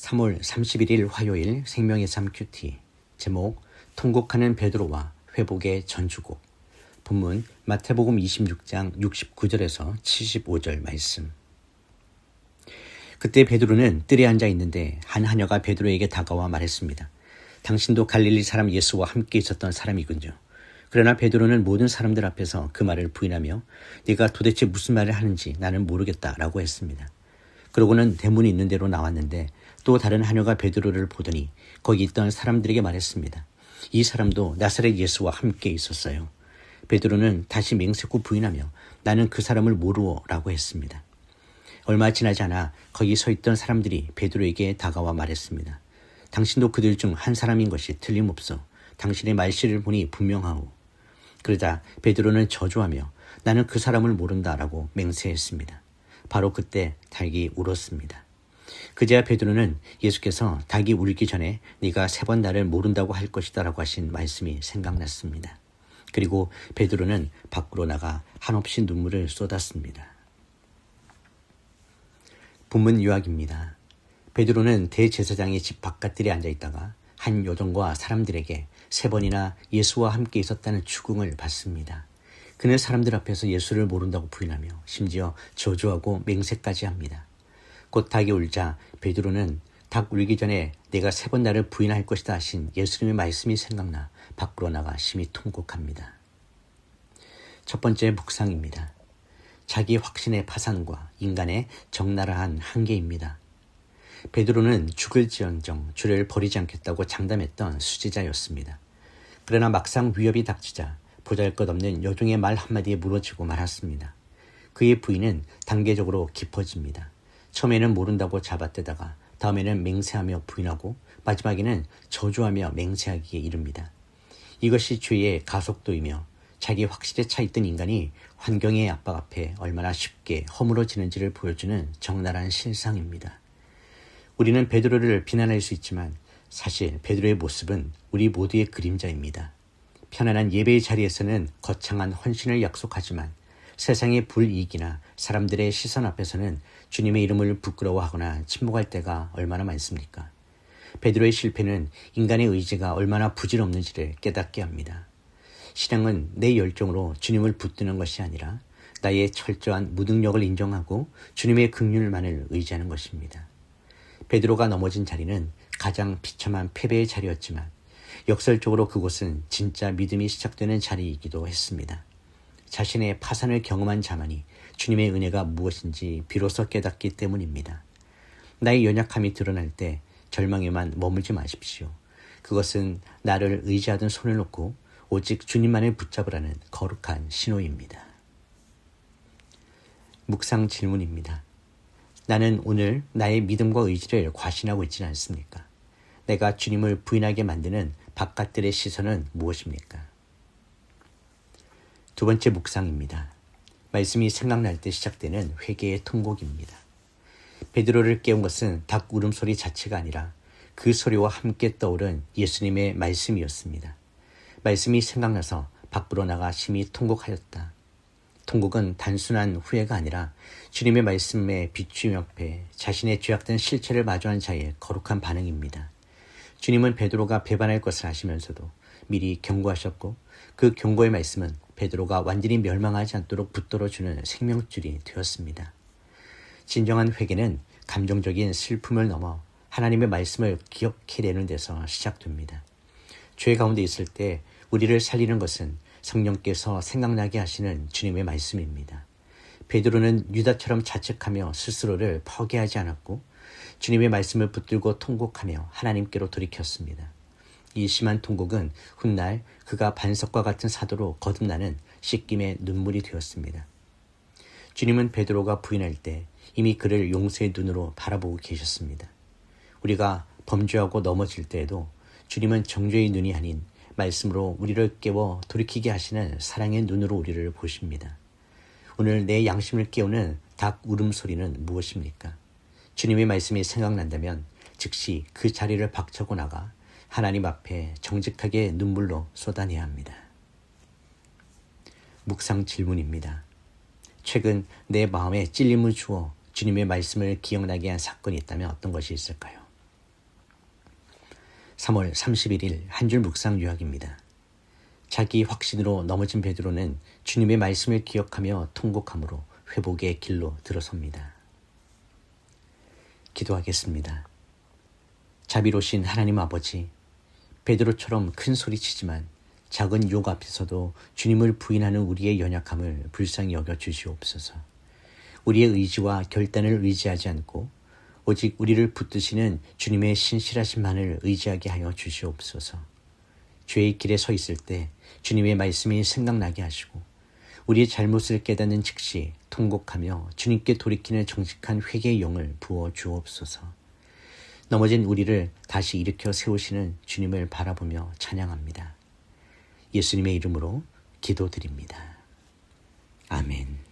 3월 31일 화요일 생명의 삶 큐티. 제목 통곡하는 베드로와 회복의 전주곡. 본문 마태복음 26장 69절에서 75절 말씀. 그때 베드로는 뜰에 앉아 있는데 한 하녀가 베드로에게 다가와 말했습니다. 당신도 갈릴리 사람 예수와 함께 있었던 사람이군요. 그러나 베드로는 모든 사람들 앞에서 그 말을 부인하며 네가 도대체 무슨 말을 하는지 나는 모르겠다라고 했습니다. 그러고는 대문이 있는 데로 나왔는데 또 다른 하녀가 베드로를 보더니 거기 있던 사람들에게 말했습니다. 이 사람도 나사렛 예수와 함께 있었어요. 베드로는 다시 맹세코 부인하며 나는 그 사람을 모르오라고 했습니다. 얼마 지나지 않아 거기 서 있던 사람들이 베드로에게 다가와 말했습니다. 당신도 그들 중 한 사람인 것이 틀림없어. 당신의 말씨를 보니 분명하오. 그러자 베드로는 저주하며 나는 그 사람을 모른다라고 맹세했습니다. 바로 그때 닭이 울었습니다. 그제야 베드로는 예수께서 닭이 울기 전에 네가 3번 나를 모른다고 할 것이다 라고 하신 말씀이 생각났습니다. 그리고 베드로는 밖으로 나가 한없이 눈물을 쏟았습니다. 본문 요약입니다. 베드로는 대제사장의 집 바깥들에 앉아있다가 한 여종과 사람들에게 3번이나 예수와 함께 있었다는 추궁을 받습니다. 그는 사람들 앞에서 예수를 모른다고 부인하며 심지어 저주하고 맹세까지 합니다. 곧 닭이 울자 베드로는 닭 울기 전에 내가 3번 나를 부인할 것이다 하신 예수님의 말씀이 생각나 밖으로 나가 심히 통곡합니다. 첫 번째 묵상입니다. 자기 확신의 파산과 인간의 적나라한 한계입니다. 베드로는 죽을지언정 주를 버리지 않겠다고 장담했던 수지자였습니다. 그러나 막상 위협이 닥치자 보잘것없는 여종의 말 한마디에 무너지고 말았습니다. 그의 부인은 단계적으로 깊어집니다. 처음에는 모른다고 잡아떼다가 다음에는 맹세하며 부인하고 마지막에는 저주하며 맹세하기에 이릅니다. 이것이 죄의 가속도이며 자기 확실에 차 있던 인간이 환경의 압박 앞에 얼마나 쉽게 허물어지는지를 보여주는 적나라한 실상입니다. 우리는 베드로를 비난할 수 있지만 사실 베드로의 모습은 우리 모두의 그림자입니다. 편안한 예배의 자리에서는 거창한 헌신을 약속하지만 세상의 불이익이나 사람들의 시선 앞에서는 주님의 이름을 부끄러워하거나 침묵할 때가 얼마나 많습니까? 베드로의 실패는 인간의 의지가 얼마나 부질없는지를 깨닫게 합니다. 신앙은 내 열정으로 주님을 붙드는 것이 아니라 나의 철저한 무능력을 인정하고 주님의 긍휼만을 의지하는 것입니다. 베드로가 넘어진 자리는 가장 비참한 패배의 자리였지만 역설적으로 그곳은 진짜 믿음이 시작되는 자리이기도 했습니다. 자신의 파산을 경험한 자만이 주님의 은혜가 무엇인지 비로소 깨닫기 때문입니다. 나의 연약함이 드러날 때 절망에만 머물지 마십시오. 그것은 나를 의지하던 손을 놓고 오직 주님만을 붙잡으라는 거룩한 신호입니다. 묵상 질문입니다. 나는 오늘 나의 믿음과 의지를 과신하고 있지는 않습니까? 내가 주님을 부인하게 만드는 바깥들의 시선은 무엇입니까? 두 번째 묵상입니다. 말씀이 생각날 때 시작되는 회개의 통곡입니다. 베드로를 깨운 것은 닭 울음소리 자체가 아니라 그 소리와 함께 떠오른 예수님의 말씀이었습니다. 말씀이 생각나서 밖으로 나가 심히 통곡하였다. 통곡은 단순한 후회가 아니라 주님의 말씀에 비추임 옆에 자신의 죄악된 실체를 마주한 자의 거룩한 반응입니다. 주님은 베드로가 배반할 것을 아시면서도 미리 경고하셨고 그 경고의 말씀은 베드로가 완전히 멸망하지 않도록 붙들어주는 생명줄이 되었습니다. 진정한 회개는 감정적인 슬픔을 넘어 하나님의 말씀을 기억해내는 데서 시작됩니다. 죄 가운데 있을 때 우리를 살리는 것은 성령께서 생각나게 하시는 주님의 말씀입니다. 베드로는 유다처럼 자책하며 스스로를 포기하지 않았고 주님의 말씀을 붙들고 통곡하며 하나님께로 돌이켰습니다. 이 심한 통곡은 훗날 그가 반석과 같은 사도로 거듭나는 씻김의 눈물이 되었습니다. 주님은 베드로가 부인할 때 이미 그를 용서의 눈으로 바라보고 계셨습니다. 우리가 범죄하고 넘어질 때에도 주님은 정죄의 눈이 아닌 말씀으로 우리를 깨워 돌이키게 하시는 사랑의 눈으로 우리를 보십니다. 오늘 내 양심을 깨우는 닭 울음소리는 무엇입니까? 주님의 말씀이 생각난다면 즉시 그 자리를 박차고 나가 하나님 앞에 정직하게 눈물로 쏟아내야 합니다. 묵상 질문입니다. 최근 내 마음에 찔림을 주어 주님의 말씀을 기억나게 한 사건이 있다면 어떤 것이 있을까요? 3월 31일 한 줄 묵상 요약입니다. 자기 확신으로 넘어진 베드로는 주님의 말씀을 기억하며 통곡함으로 회복의 길로 들어섭니다. 기도하겠습니다. 자비로우신 하나님 아버지, 베드로처럼 큰 소리치지만 작은 욕 앞에서도 주님을 부인하는 우리의 연약함을 불쌍히 여겨 주시옵소서. 우리의 의지와 결단을 의지하지 않고 오직 우리를 붙드시는 주님의 신실하심만을 의지하게 하여 주시옵소서. 죄의 길에 서 있을 때 주님의 말씀이 생각나게 하시고 우리의 잘못을 깨닫는 즉시 통곡하며 주님께 돌이키는 정직한 회개의 영을 부어 주옵소서. 넘어진 우리를 다시 일으켜 세우시는 주님을 바라보며 찬양합니다. 예수님의 이름으로 기도드립니다. 아멘.